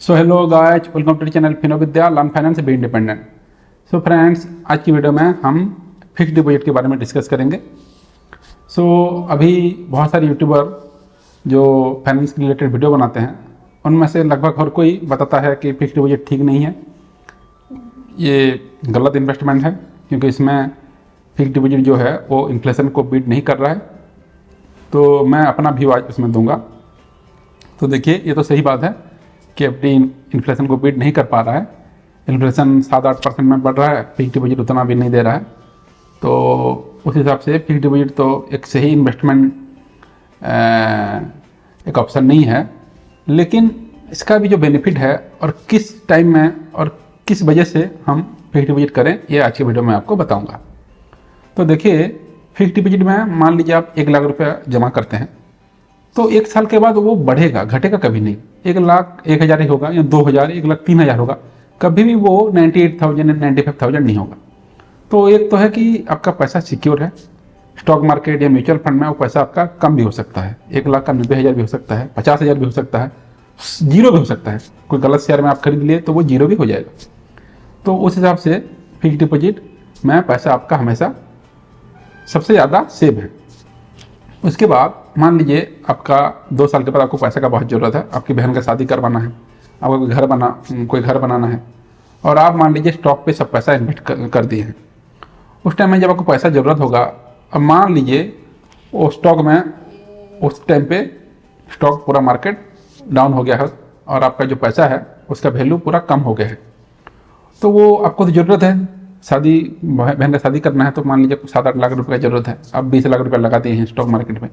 So hello guys, welcome to channel Fino Vidya learn finance be independent. So friends, आज की video में हम fix deposit के बारे में डिस्कस करेंगे। अभी बहुत सारे यूट्यूबर जो फाइनेंस के रिलेटेड वीडियो बनाते हैं, उनमें से लगभग हर कोई बताता है कि फिक्स डिपॉजिट ठीक नहीं है, ये गलत इन्वेस्टमेंट है, क्योंकि इसमें फिक्स डिपॉजिट जो है वो इन्फ्लेशन को बीट नहीं कर रहा है। तो मैं अपना व्यू आज उसमें दूंगा। तो देखिए, ये तो सही बात है कि एफडी इन्फ्लेशन को बीट नहीं कर पा रहा है। इन्फ्लेशन 7-8% में बढ़ रहा है, फिक्स डिपॉजिट उतना भी नहीं दे रहा है। तो उस हिसाब से फिक्स डिपॉजिट तो एक सही इन्वेस्टमेंट एक ऑप्शन नहीं है। लेकिन इसका भी जो बेनिफिट है और किस टाइम में और किस वजह से हम फिक्स डिपॉजिट करें, ये आज की वीडियो में आपको बताऊंगा। तो देखिए, फिक्स डिपॉजिट में मान लीजिए आप 1 लाख रुपया जमा करते हैं, तो 1 साल के बाद वो बढ़ेगा, घटेगा कभी नहीं। 1 लाख 1,000 ही होगा, या 2,000, 1 लाख 3,000 होगा, कभी भी वो 98,000 या 95,000 नहीं होगा। तो एक तो है कि आपका पैसा सिक्योर है। स्टॉक मार्केट या म्यूचुअल फंड में वो पैसा आपका कम भी हो सकता है, 1 लाख का 90,000 भी हो सकता है, 50,000 भी हो सकता है, जीरो भी हो सकता है। कोई गलत शेयर में आप खरीद लिए तो वो जीरो भी हो जाएगा। तो उस हिसाब से फिक्स डिपॉजिट में पैसा आपका हमेशा सबसे ज़्यादा सेव है। उसके बाद मान लीजिए आपका 2 साल के बाद आपको पैसे का बहुत ज़रूरत है, आपकी बहन का शादी करवाना है, आपको कोई घर बनाना है, और आप मान लीजिए स्टॉक पे सब पैसा इन्वेस्ट कर दिए हैं। उस टाइम में जब आपको पैसा ज़रूरत होगा, अब मान लीजिए वो स्टॉक में उस टाइम पे स्टॉक पूरा मार्केट डाउन हो गया है और आपका जो पैसा है उसका वैल्यू पूरा कम हो गया है। तो वो आपको तो ज़रूरत है, शादी बहन का शादी करना है, तो मान लीजिए 7-8 लाख रुपये की ज़रूरत है, आप 20 लाख रुपये लगाते हैं स्टॉक मार्केट में,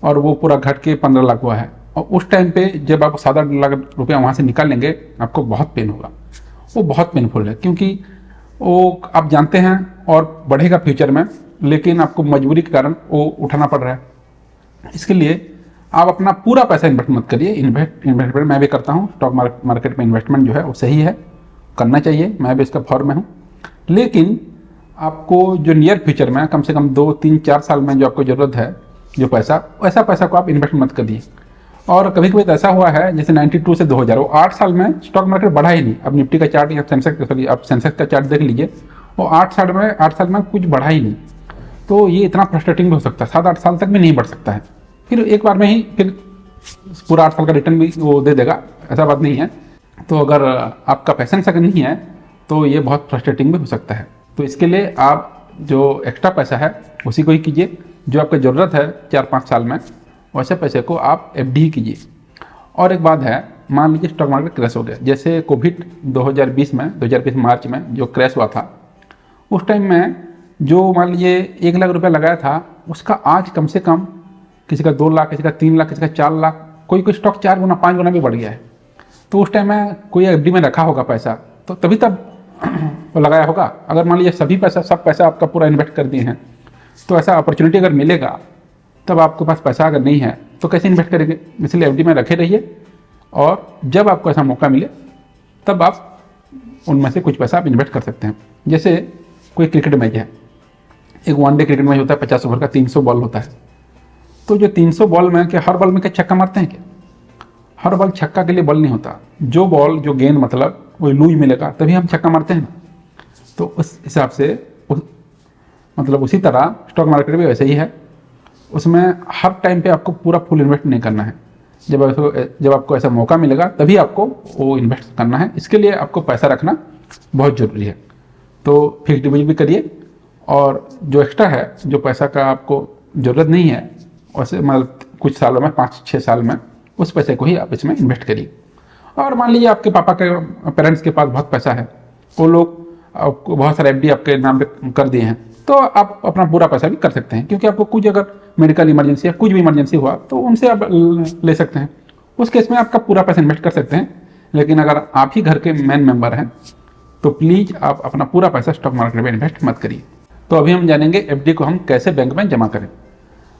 और वो पूरा घट के 15 लाख हुआ है। और उस टाइम पे जब आप 7-8 लाख रुपया वहाँ से निकालेंगे, आपको बहुत पेन होगा। वो बहुत पेनफुल है, क्योंकि वो आप जानते हैं और बढ़ेगा फ्यूचर में, लेकिन आपको मजबूरी के कारण वो उठाना पड़ रहा है। इसके लिए आप अपना पूरा पैसा इन्वेस्ट मत करिए। इन्वेस्टमेंट मैं भी करता हूँ, स्टॉक मार्केट में इन्वेस्टमेंट जो है वो सही है, करना चाहिए, मैं भी इसका फॉर्म में हूँ। लेकिन आपको जो नियर फ्यूचर में कम से कम 2-3-4 साल में जो आपको ज़रूरत है जो पैसा, वैसा पैसा को आप इन्वेस्ट मत करिए। और कभी कभी तो ऐसा हुआ है, जैसे 92 से 2000, वो 8 साल में स्टॉक मार्केट बढ़ा ही नहीं। अब निफ्टी का चार्ट या सेंसेक्स का चार्ट देख लीजिए, वो 8 साल में कुछ बढ़ा ही नहीं। तो ये इतना फ्रस्ट्रेटिंग भी हो सकता है, 7-8 साल तक भी नहीं बढ़ सकता है। फिर एक बार में ही फिर पूरा 8 साल का रिटर्न भी वो दे देगा, ऐसा बात नहीं है। तो अगर आपका पैसेंस अगर नहीं है तो ये बहुत फ्रस्ट्रेटिंग भी हो सकता है। तो इसके लिए आप जो एक्स्ट्रा पैसा है उसी को ही कीजिए, जो आपको ज़रूरत है 4-5 साल में, वैसे पैसे को आप एफडी कीजिए। और एक बात है, मान लीजिए स्टॉक मार्केट क्रैश हो गया, जैसे कोविड 2020 मार्च में जो क्रैश हुआ था, उस टाइम में जो मान लीजिए 1 लाख रुपया लगाया था, उसका आज कम से कम किसी का 2 लाख, किसी का 3 लाख, किसी का 4 लाख, कोई स्टॉक 4 गुना 5 गुना भी बढ़ गया है। तो उस टाइम में कोई एफडी में रखा होगा पैसा, तो तभी तब वो लगाया होगा। अगर मान लीजिए सब पैसा आपका पूरा इन्वेस्ट कर दिए हैं, तो ऐसा अपॉर्चुनिटी अगर मिलेगा, तब आपके पास पैसा अगर नहीं है तो कैसे इन्वेस्ट करेंगे। इसलिए एफडी में रखे रहिए, और जब आपको ऐसा मौका मिले तब आप उनमें से कुछ पैसा आप इन्वेस्ट कर सकते हैं। जैसे कोई क्रिकेट मैच है, एक वनडे क्रिकेट मैच होता है, 50 ओवर का, 300 बॉल होता है। तो जो 300 बॉल में क्या हर बॉल में क्या छक्का मारते हैं क्या? हर बॉल छक्का के लिए बॉल नहीं होता। जो गेंद मतलब वो लूज मिलेगा तभी हम छक्का मारते हैं। तो उस हिसाब से उसी तरह स्टॉक मार्केट भी वैसे ही है, उसमें हर टाइम पे आपको पूरा फुल इन्वेस्ट नहीं करना है। जब आपको ऐसा मौका मिलेगा तभी आपको वो इन्वेस्ट करना है। इसके लिए आपको पैसा रखना बहुत ज़रूरी है। तो फिक्स डिपॉजिट भी करिए, और जो एक्स्ट्रा है, जो पैसा का आपको ज़रूरत नहीं है, वैसे कुछ सालों में 5-6 साल में उस पैसे को ही आप इसमें इन्वेस्ट करिए। और मान लीजिए आपके पापा के पेरेंट्स के पास बहुत पैसा है, वो लोग आपको बहुत सारे एफडी आपके नाम पे कर दिए हैं, तो आप अपना पूरा पैसा भी कर सकते हैं, क्योंकि आपको कुछ अगर मेडिकल इमरजेंसी या कुछ भी इमरजेंसी हुआ तो उनसे आप ले सकते हैं। उस केस में आपका पूरा पैसा इन्वेस्ट कर सकते हैं। लेकिन अगर आप ही घर के मेन मेंबर हैं तो प्लीज़ आप अपना पूरा पैसा स्टॉक मार्केट में इन्वेस्ट मत करिए। तो अभी हम जानेंगे एफडी को हम कैसे बैंक में जमा करें।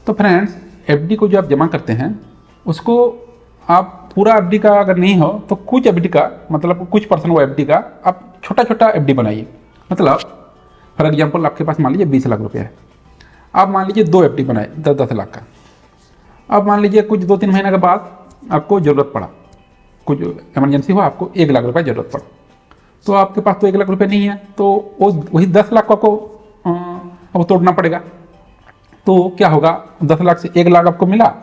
तो फ्रेंड्स, एफडी को जो आप जमा करते हैं, उसको आप पूरा एफडी का अगर नहीं हो तो कुछ एफडी का, मतलब कुछ परसेंट वो एफडी का आप छोटा छोटा एफडी बनाइए। मतलब फॉर एग्जांपल आपके पास मान लीजिए 20 लाख रुपया है, आप मान लीजिए 2 एफडी बनाए 10-10 लाख का। अब मान लीजिए कुछ 2-3 महीने के बाद आपको ज़रूरत पड़ा, कुछ इमरजेंसी हो, आपको 1 लाख रुपए जरूरत पड़े, तो आपके पास तो 1 लाख रुपए नहीं है, तो वही 10 लाख को आपको अब तोड़ना पड़ेगा। तो क्या होगा, 10 लाख से 1 लाख आपको मिला,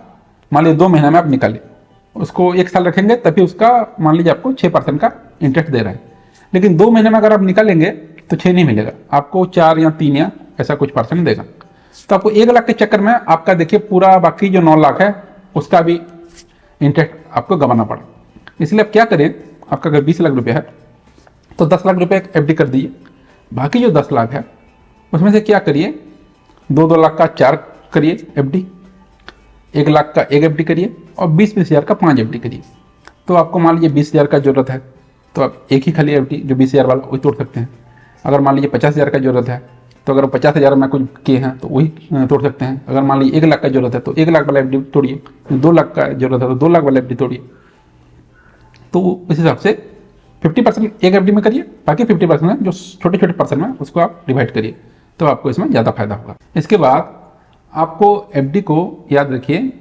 मान लीजिए 2 महीने में आप निकाले, उसको 1 साल रखेंगे तभी उसका मान लीजिए आपको 6% का इंटरेस्ट दे रहा है। लेकिन 2 महीने में अगर आप निकालेंगे तो 6 नहीं मिलेगा, आपको 4 या 3 या ऐसा कुछ % देगा। तो आपको 1 लाख के चक्कर में आपका देखिए पूरा बाकी जो 9 लाख है उसका भी इंटरेस्ट आपको गंवाना पड़ा। इसलिए आप क्या करें, आपका अगर 20 लाख रुपया है तो 10 लाख रुपये FD कर दीजिए, बाकी जो 10 लाख है उसमें से क्या करिए, 2 लाख का 4 करिए FD, 1 लाख का 1 FD करिए और 20 हज़ार का 5 FD करिए। तो आपको मान लीजिए 20,000 का जरूरत है तो आप एक ही खाली FD जो 20,000 वाला वही तोड़ सकते हैं। अगर मान लीजिए 50,000 का जरूरत है तो अगर 50,000 में कुछ किए हैं तो वही तोड़ सकते हैं। अगर मान लीजिए 1 लाख का जरूरत है तो 1 लाख वाला FD तोड़िए, 2 लाख का जरूरत है तो 2 लाख वाला FD तोड़िए। तो इस हिसाब से 50% एक FD में करिए, बाकी 50% में जो छोटे छोटे % में उसको आप डिवाइड करिए, तो आपको इसमें ज़्यादा फायदा होगा। इसके बाद आपको FD को याद रखिए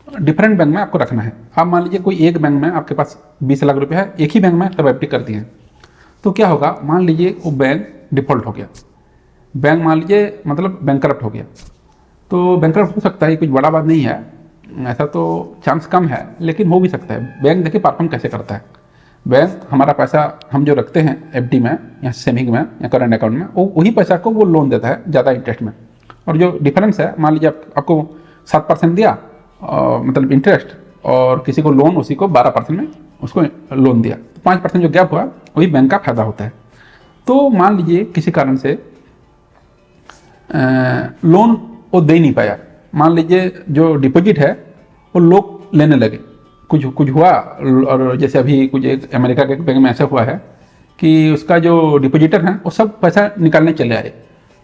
डिफरेंट बैंक में आपको रखना है। आप मान लीजिए कोई एक बैंक में आपके पास 20 लाख रुपए है, एक ही बैंक में सब FD कर दिए हैं, तो क्या होगा, मान लीजिए वो बैंक डिफॉल्ट हो गया, बैंक मान लीजिए मतलब बैंकरप्ट हो गया, तो बैंकरप्ट हो सकता है, कुछ बड़ा बात नहीं है, ऐसा तो चांस कम है लेकिन हो भी सकता है। बैंक देखिए परफॉर्म कैसे करता है, बैंक हमारा पैसा हम जो रखते हैं FD में या सेविंग में या करंट अकाउंट में, वो वही पैसा को वो लोन देता है ज़्यादा इंटरेस्ट में। और जो डिफरेंस है, मान लीजिए आपको 7% दिया मतलब इंटरेस्ट, और किसी को लोन उसी को 12% में उसको लोन दिया, तो 5% जो गैप हुआ वही बैंक का फायदा होता है। तो मान लीजिए किसी कारण से लोन वो दे नहीं पाया, मान लीजिए जो डिपॉजिट है वो लोग लेने लगे, कुछ हुआ, और जैसे अभी कुछ एक अमेरिका के बैंक में ऐसा हुआ है कि उसका जो डिपॉजिटर है वो सब पैसा निकालने चले आए।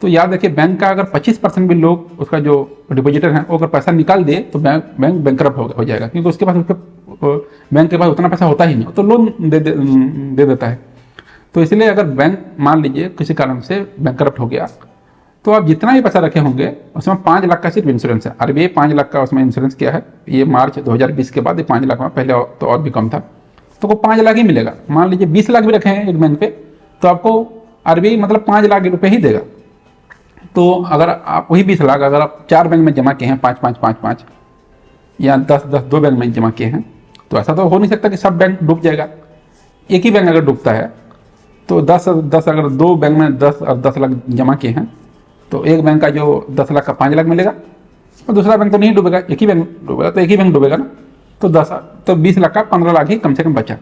तो याद रखिए बैंक का अगर 25% भी लोग उसका जो डिपॉजिटर है वो अगर पैसा निकाल दे तो बैंक बैंकरप्ट हो जाएगा, क्योंकि उसके पास बैंक के पास उतना पैसा होता ही नहीं, तो लोन दे देता है। तो इसलिए अगर बैंक मान लीजिए किसी कारण से बैंकरप्ट हो गया तो आप जितना भी पैसा रखे होंगे उसमें 5 लाख का सिर्फ इंश्योरेंस है। RBI 5 लाख का उसमें इंश्योरेंस किया है, ये मार्च 2020 के बाद ये 5 लाख में, पहले तो और भी कम था, तो वो 5 लाख ही मिलेगा। मान लीजिए 20 लाख भी रखे हैं एक बैंक पे तो आपको RBI मतलब 5 लाख रुपए ही देगा। तो अगर आप वही 20 लाख अगर आप 4 बैंक में जमा किए हैं, 5-5 या 10-10 2 बैंक में जमा किए हैं, तो ऐसा तो हो नहीं सकता कि सब बैंक डूब जाएगा। एक ही बैंक अगर डूबता है तो 10 अगर 2 बैंक में 10 और 10 लाख जमा किए हैं तो एक बैंक का जो 10 लाख का 5 लाख मिलेगा, और दूसरा बैंक तो नहीं डूबेगा, एक ही बैंक डूबेगा, तो एक ही बैंक डूबेगा ना, तो 20 लाख का 15 लाख ही कम से कम बचा।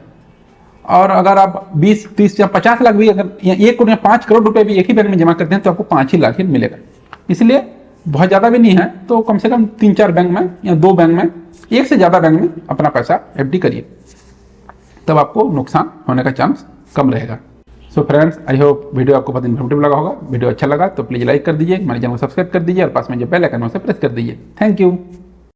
और अगर आप 20, 30 या 50 लाख भी अगर 1 करोड़ या 5 करोड़ रुपए भी एक ही बैंक में जमा करते हैं तो आपको 5 ही लाख ही मिलेगा। इसलिए बहुत ज़्यादा भी नहीं है, तो कम से कम 3-4 बैंक में या 2 बैंक में, एक से ज़्यादा बैंक में अपना पैसा FD करिए, तब आपको नुकसान होने का चांस कम रहेगा। So friends, I hope video आपको बहुत इन्फॉर्मेटिव लगा होगा। वीडियो अच्छा लगा तो प्लीज़ लाइक कर दीजिए, हमारे चैनल को सब्सक्राइब कर दीजिए और पास में जो बेल आइकन है उसे प्रेस कर दीजिए। Thank you.